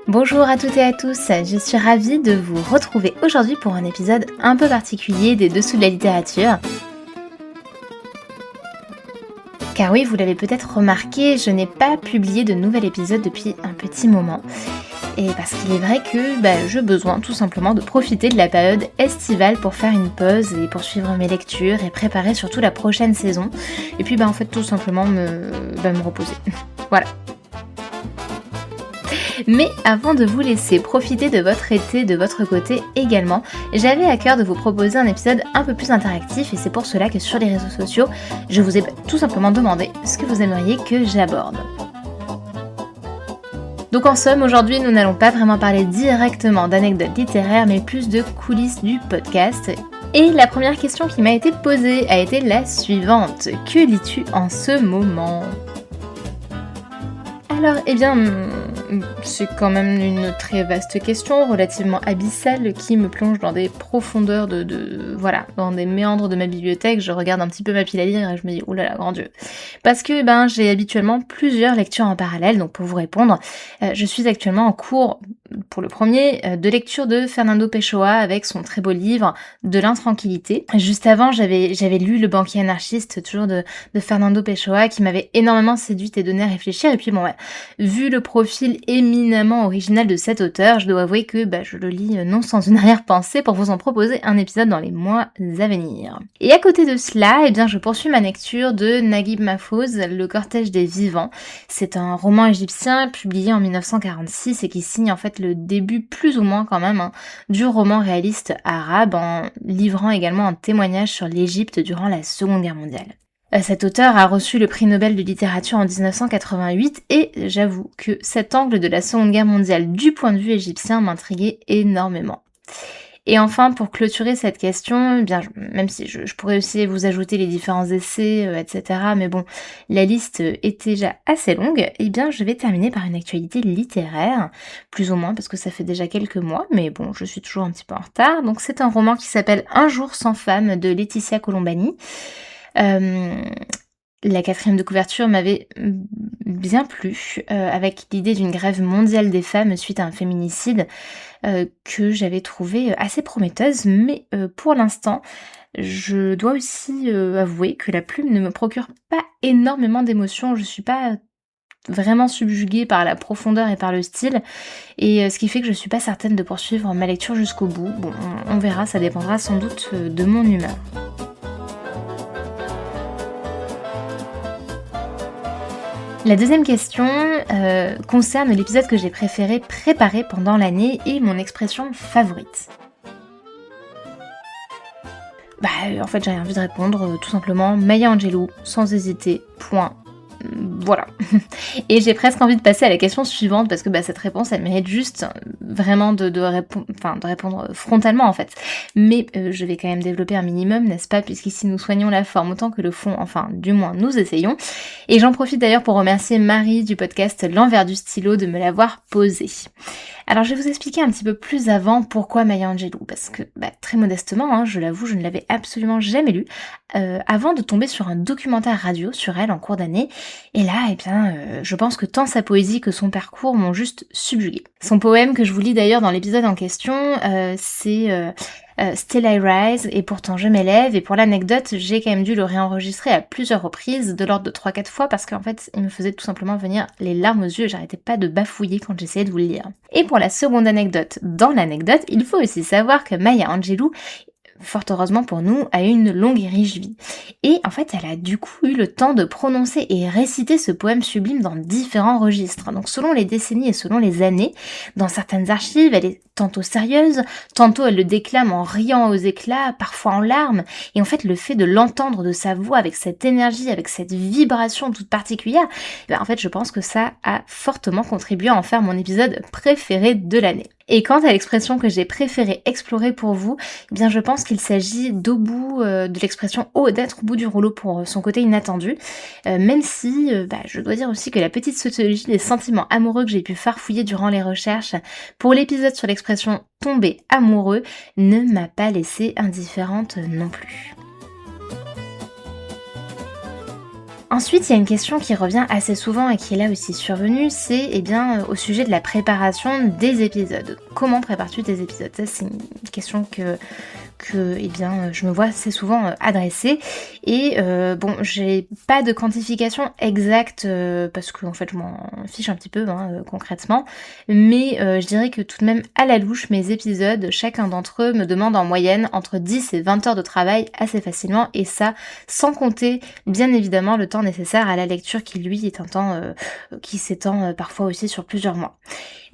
Bonjour à toutes et à tous, je suis ravie de vous retrouver aujourd'hui pour un épisode un peu particulier des Dessous de la littérature. Car oui, vous l'avez peut-être remarqué, je n'ai pas publié de nouvel épisode depuis un petit moment. Et parce qu'il est vrai que j'ai besoin tout simplement de profiter de la période estivale pour faire une pause et poursuivre mes lectures et préparer surtout la prochaine saison. Et puis en fait tout simplement me reposer. Voilà. Mais avant de vous laisser profiter de votre été de votre côté également, j'avais à cœur de vous proposer un épisode un peu plus interactif et c'est pour cela que sur les réseaux sociaux, je vous ai tout simplement demandé ce que vous aimeriez que j'aborde. Donc en somme, aujourd'hui, nous n'allons pas vraiment parler directement d'anecdotes littéraires, mais plus de coulisses du podcast. Et la première question qui m'a été posée a été la suivante. Que lis-tu en ce moment ? Alors, c'est quand même une très vaste question, relativement abyssale, qui me plonge dans des profondeurs dans des méandres de ma bibliothèque. Je regarde un petit peu ma pile à lire et je me dis, oh là là, grand Dieu. Parce que, j'ai habituellement plusieurs lectures en parallèle, donc pour vous répondre, je suis actuellement en cours, pour le premier, de lecture de Fernando Pessoa avec son très beau livre de l'intranquillité. Juste avant, j'avais lu Le banquier anarchiste, toujours de Fernando Pessoa, qui m'avait énormément séduite et donné à réfléchir. Et puis vu le profil éminemment original de cet auteur, je dois avouer que je le lis non sans une arrière-pensée pour vous en proposer un épisode dans les mois à venir. Et à côté de cela, je poursuis ma lecture de Naguib Mahfouz, Le cortège des vivants. C'est un roman égyptien publié en 1946 et qui signe en fait le début plus ou moins quand même du roman réaliste arabe, en livrant également un témoignage sur l'Égypte durant la Seconde Guerre mondiale. Cet auteur a reçu le prix Nobel de littérature en 1988 et j'avoue que cet angle de la Seconde Guerre mondiale du point de vue égyptien m'intriguait énormément. Et enfin, pour clôturer cette question, même si je pourrais aussi vous ajouter les différents essais, etc., mais bon, la liste est déjà assez longue, je vais terminer par une actualité littéraire, plus ou moins, parce que ça fait déjà quelques mois, mais bon, je suis toujours un petit peu en retard. Donc c'est un roman qui s'appelle Un jour sans femme de Laetitia Colombani. La 4e de couverture m'avait bien plu, avec l'idée d'une grève mondiale des femmes suite à un féminicide que j'avais trouvé assez prometteuse, mais pour l'instant, je dois aussi avouer que la plume ne me procure pas énormément d'émotions. Je suis pas vraiment subjuguée par la profondeur et par le style, et ce qui fait que je suis pas certaine de poursuivre ma lecture jusqu'au bout. Bon, on verra, ça dépendra sans doute de mon humeur. La deuxième question concerne l'épisode que j'ai préféré préparer pendant l'année et mon expression favorite. En fait, j'ai rien envie de répondre, tout simplement Maya Angelou, sans hésiter, point. Voilà. Et j'ai presque envie de passer à la question suivante parce que cette réponse elle mérite juste vraiment de répondre frontalement en fait. Mais je vais quand même développer un minimum, n'est-ce pas, puisqu'ici nous soignons la forme autant que le fond, enfin du moins nous essayons. Et j'en profite d'ailleurs pour remercier Marie du podcast L'envers du stylo de me l'avoir posé. Alors je vais vous expliquer un petit peu plus avant pourquoi Maya Angelou, parce que très modestement, je l'avoue, je ne l'avais absolument jamais lu, avant de tomber sur un documentaire radio sur elle en cours d'année, et là, je pense que tant sa poésie que son parcours m'ont juste subjuguée. Son poème, que je vous lis d'ailleurs dans l'épisode en question, c'est Still I Rise, et pourtant je m'élève, et pour l'anecdote, j'ai quand même dû le réenregistrer à plusieurs reprises, de l'ordre de 3-4 fois, parce qu'en fait, il me faisait tout simplement venir les larmes aux yeux, et j'arrêtais pas de bafouiller quand j'essayais de vous le lire. Et pour la seconde anecdote, dans l'anecdote, il faut aussi savoir que Maya Angelou, fort heureusement pour nous, a eu une longue et riche vie. Et en fait, elle a du coup eu le temps de prononcer et réciter ce poème sublime dans différents registres. Donc selon les décennies et selon les années, dans certaines archives, elle est tantôt sérieuse, tantôt elle le déclame en riant aux éclats, parfois en larmes. Et en fait, le fait de l'entendre de sa voix avec cette énergie, avec cette vibration toute particulière, en fait, je pense que ça a fortement contribué à en faire mon épisode préféré de l'année. Et quant à l'expression que j'ai préféré explorer pour vous, je pense qu'il s'agit de l'expression d'être au bout du rouleau pour son côté inattendu, même si je dois dire aussi que la petite sociologie des sentiments amoureux que j'ai pu farfouiller durant les recherches pour l'épisode sur l'expression tomber amoureux ne m'a pas laissée indifférente non plus. Ensuite, il y a une question qui revient assez souvent et qui est là aussi survenue, c'est au sujet de la préparation des épisodes. Comment prépares-tu tes épisodes? Ça, c'est une question que je me vois assez souvent adresser. Et j'ai pas de quantification exacte parce que en fait je m'en fiche un petit peu concrètement, mais je dirais que tout de même à la louche mes épisodes, chacun d'entre eux me demande en moyenne entre 10 et 20 heures de travail assez facilement, et ça sans compter bien évidemment le temps nécessaire à la lecture qui lui est un temps qui s'étend parfois aussi sur plusieurs mois.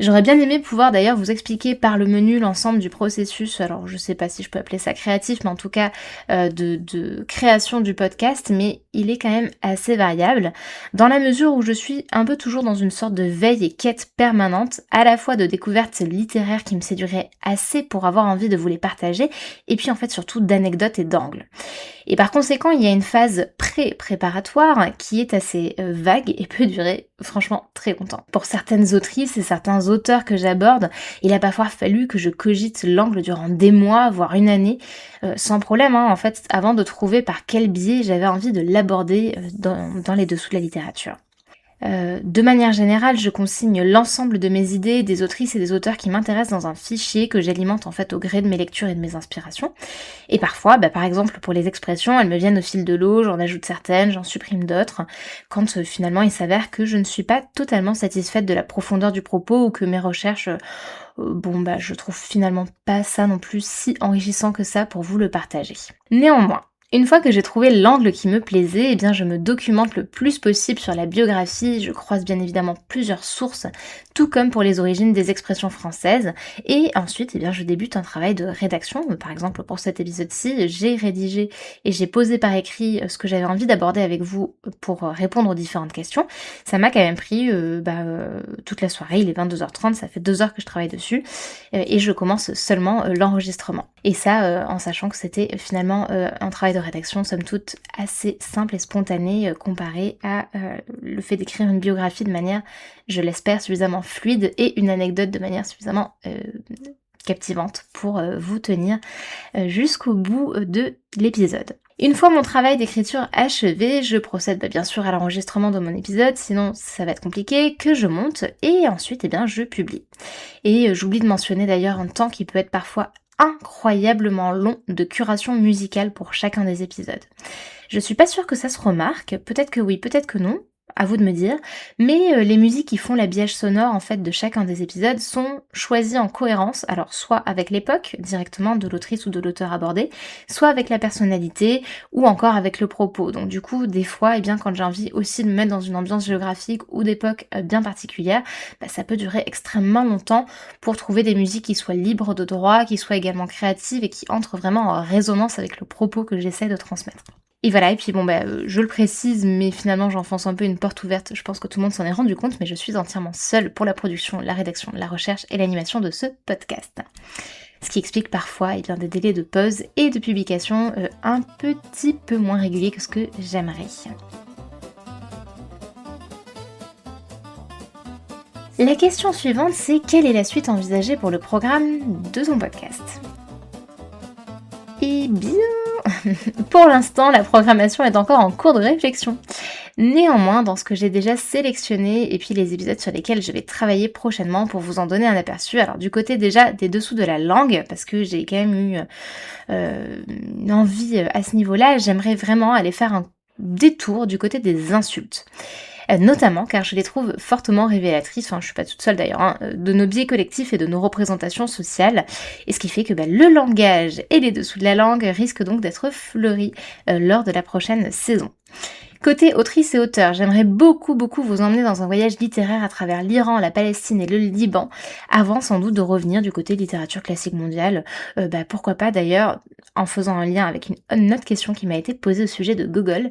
J'aurais bien aimé pouvoir d'ailleurs vous expliquer par le menu l'ensemble du processus, alors je sais pas si je peux appeler ça créatif, mais en tout cas de création du podcast, mais il est quand même assez variable, dans la mesure où je suis un peu toujours dans une sorte de veille et quête permanente, à la fois de découvertes littéraires qui me séduiraient assez pour avoir envie de vous les partager, et puis en fait surtout d'anecdotes et d'angles. Et par conséquent, il y a une phase pré-préparatoire qui est assez vague et peut durer franchement très longtemps. Pour certaines autrices et certains auteurs que j'aborde, il a parfois fallu que je cogite l'angle durant des mois, voire une année, sans problème, en fait, avant de trouver par quel biais j'avais envie de l'aborder dans les dessous de la littérature. De manière générale, je consigne l'ensemble de mes idées, des autrices et des auteurs qui m'intéressent dans un fichier que j'alimente en fait au gré de mes lectures et de mes inspirations. Et parfois, par exemple pour les expressions, elles me viennent au fil de l'eau, j'en ajoute certaines, j'en supprime d'autres, quand finalement il s'avère que je ne suis pas totalement satisfaite de la profondeur du propos ou que mes recherches, je trouve finalement pas ça non plus si enrichissant que ça pour vous le partager. Néanmoins, une fois que j'ai trouvé l'angle qui me plaisait, je me documente le plus possible sur la biographie, je croise bien évidemment plusieurs sources, tout comme pour les origines des expressions françaises, et ensuite je débute un travail de rédaction. Par exemple pour cet épisode-ci, j'ai rédigé et j'ai posé par écrit ce que j'avais envie d'aborder avec vous pour répondre aux différentes questions. Ça m'a quand même pris toute la soirée, il est 22h30, ça fait 2 heures que je travaille dessus, et je commence seulement l'enregistrement. Et ça en sachant que c'était finalement un travail de rédaction somme toute assez simple et spontanée comparé à le fait d'écrire une biographie de manière, je l'espère, suffisamment fluide et une anecdote de manière suffisamment captivante pour vous tenir jusqu'au bout de l'épisode. Une fois mon travail d'écriture achevé, je procède bien sûr à l'enregistrement de mon épisode, sinon ça va être compliqué, que je monte et ensuite je publie. Et j'oublie de mentionner d'ailleurs un temps qui peut être parfois incroyablement long de curation musicale pour chacun des épisodes. Je suis pas sûre que ça se remarque, peut-être que oui, peut-être que non, à vous de me dire, mais les musiques qui font l'habillage sonore en fait de chacun des épisodes sont choisies en cohérence, alors soit avec l'époque directement de l'autrice ou de l'auteur abordé, soit avec la personnalité ou encore avec le propos. Donc du coup, des fois, quand j'ai envie aussi de me mettre dans une ambiance géographique ou d'époque bien particulière, ça peut durer extrêmement longtemps pour trouver des musiques qui soient libres de droit, qui soient également créatives et qui entrent vraiment en résonance avec le propos que j'essaie de transmettre. Et voilà, et puis je le précise, mais finalement j'enfonce un peu une porte ouverte, je pense que tout le monde s'en est rendu compte, mais je suis entièrement seule pour la production, la rédaction, la recherche et l'animation de ce podcast. Ce qui explique parfois des délais de pause et de publication un petit peu moins réguliers que ce que j'aimerais. La question suivante, c'est quelle est la suite envisagée pour le programme de ton podcast ? Eh bien, pour l'instant, la programmation est encore en cours de réflexion. Néanmoins, dans ce que j'ai déjà sélectionné et puis les épisodes sur lesquels je vais travailler prochainement pour vous en donner un aperçu, alors du côté déjà des dessous de la langue, parce que j'ai quand même eu une envie à ce niveau-là, j'aimerais vraiment aller faire un détour du côté des insultes. Notamment car je les trouve fortement révélatrices, je suis pas toute seule d'ailleurs, de nos biais collectifs et de nos représentations sociales, et ce qui fait que le langage et les dessous de la langue risquent donc d'être fleuris lors de la prochaine saison. Côté autrice et auteur, j'aimerais beaucoup vous emmener dans un voyage littéraire à travers l'Iran, la Palestine et le Liban, avant sans doute de revenir du côté littérature classique mondiale, pourquoi pas d'ailleurs, en faisant un lien avec une autre question qui m'a été posée au sujet de Gogol,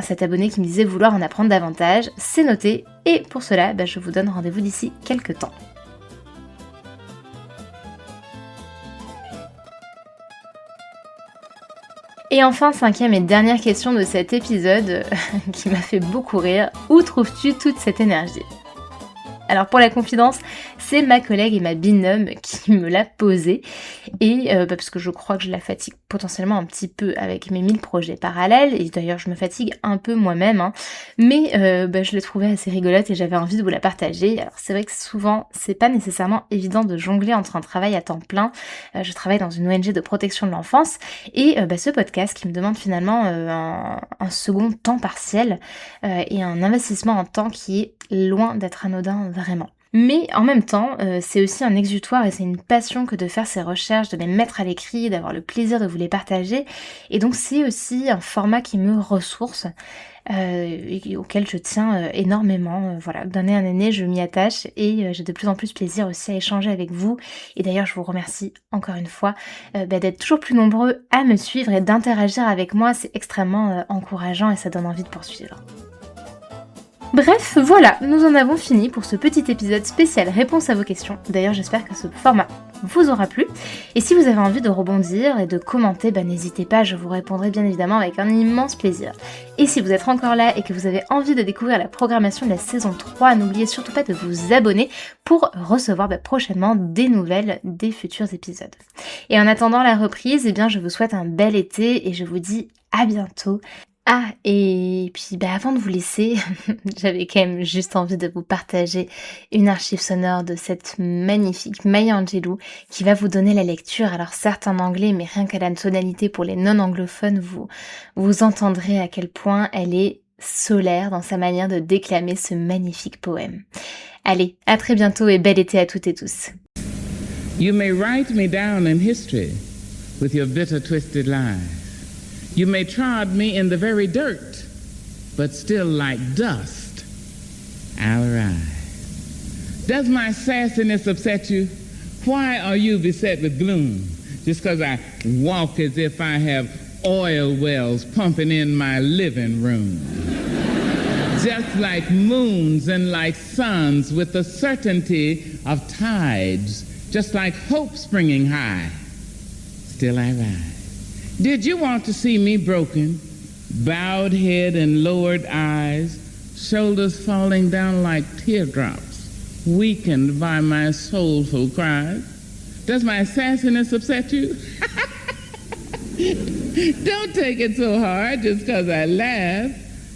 cet abonné qui me disait vouloir en apprendre davantage, c'est noté, et pour cela, je vous donne rendez-vous d'ici quelques temps. Et enfin, 5e et dernière question de cet épisode qui m'a fait beaucoup rire. Où trouves-tu toute cette énergie ? Alors pour la confidence, c'est ma collègue et ma binôme qui me l'a posée et parce que je crois que je la fatigue potentiellement un petit peu avec mes 1000 projets parallèles et d'ailleurs je me fatigue un peu moi-même, hein, mais je l'ai trouvée assez rigolote et j'avais envie de vous la partager. Alors c'est vrai que souvent c'est pas nécessairement évident de jongler entre un travail à temps plein, je travaille dans une ONG de protection de l'enfance et ce podcast qui me demande finalement un second temps partiel et un investissement en temps qui est loin d'être anodin vraiment. Mais en même temps, c'est aussi un exutoire et c'est une passion que de faire ces recherches, de les mettre à l'écrit, d'avoir le plaisir de vous les partager. Et donc c'est aussi un format qui me ressource et auquel je tiens énormément. Voilà, d'année en année, je m'y attache et j'ai de plus en plus plaisir aussi à échanger avec vous. Et d'ailleurs, je vous remercie encore une fois d'être toujours plus nombreux à me suivre et d'interagir avec moi. C'est extrêmement encourageant et ça donne envie de poursuivre. Bref, voilà, nous en avons fini pour ce petit épisode spécial réponse à vos questions. D'ailleurs, j'espère que ce format vous aura plu. Et si vous avez envie de rebondir et de commenter, n'hésitez pas, je vous répondrai bien évidemment avec un immense plaisir. Et si vous êtes encore là et que vous avez envie de découvrir la programmation de la saison 3, n'oubliez surtout pas de vous abonner pour recevoir prochainement des nouvelles des futurs épisodes. Et en attendant la reprise, je vous souhaite un bel été et je vous dis à bientôt. Ah, et puis avant de vous laisser, j'avais quand même juste envie de vous partager une archive sonore de cette magnifique Maya Angelou qui va vous donner la lecture. Alors certes en anglais, mais rien qu'à la tonalité pour les non-anglophones, vous entendrez à quel point elle est solaire dans sa manière de déclamer ce magnifique poème. Allez, à très bientôt et bel été à toutes et tous. You may write me down in history with your bitter, twisted lies. You may trod me in the very dirt, but still like dust, I'll arise. Does my sassiness upset you? Why are you beset with gloom? Just because I walk as if I have oil wells pumping in my living room. Just like moons and like suns with the certainty of tides, just like hope springing high, still I rise. Did you want to see me broken, bowed head and lowered eyes, shoulders falling down like teardrops, weakened by my soulful cries? Does my sassiness upset you? Don't take it so hard just because I laugh,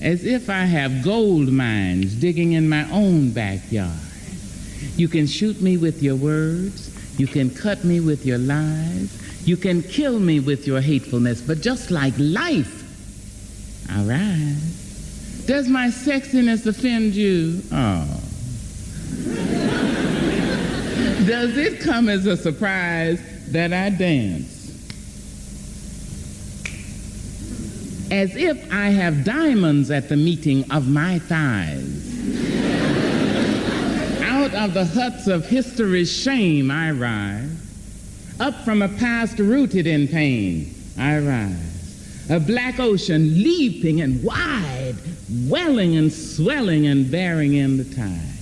as if I have gold mines digging in my own backyard. You can shoot me with your words, you can cut me with your lies, you can kill me with your hatefulness, but just like life, I'll rise. Does my sexiness offend you? Oh. Does it come as a surprise that I dance? As if I have diamonds at the meeting of my thighs. Out of the huts of history's shame I rise. Up from a past rooted in pain, I rise. A black ocean leaping and wide, welling and swelling and bearing in the tide.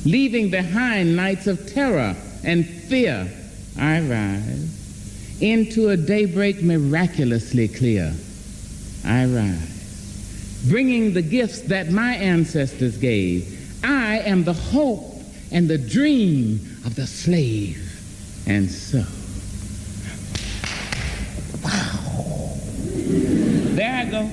Leaving behind nights of terror and fear, I rise. Into a daybreak miraculously clear, I rise. Bringing the gifts that my ancestors gave. I am the hope and the dream of the slave. And so, wow. There I go.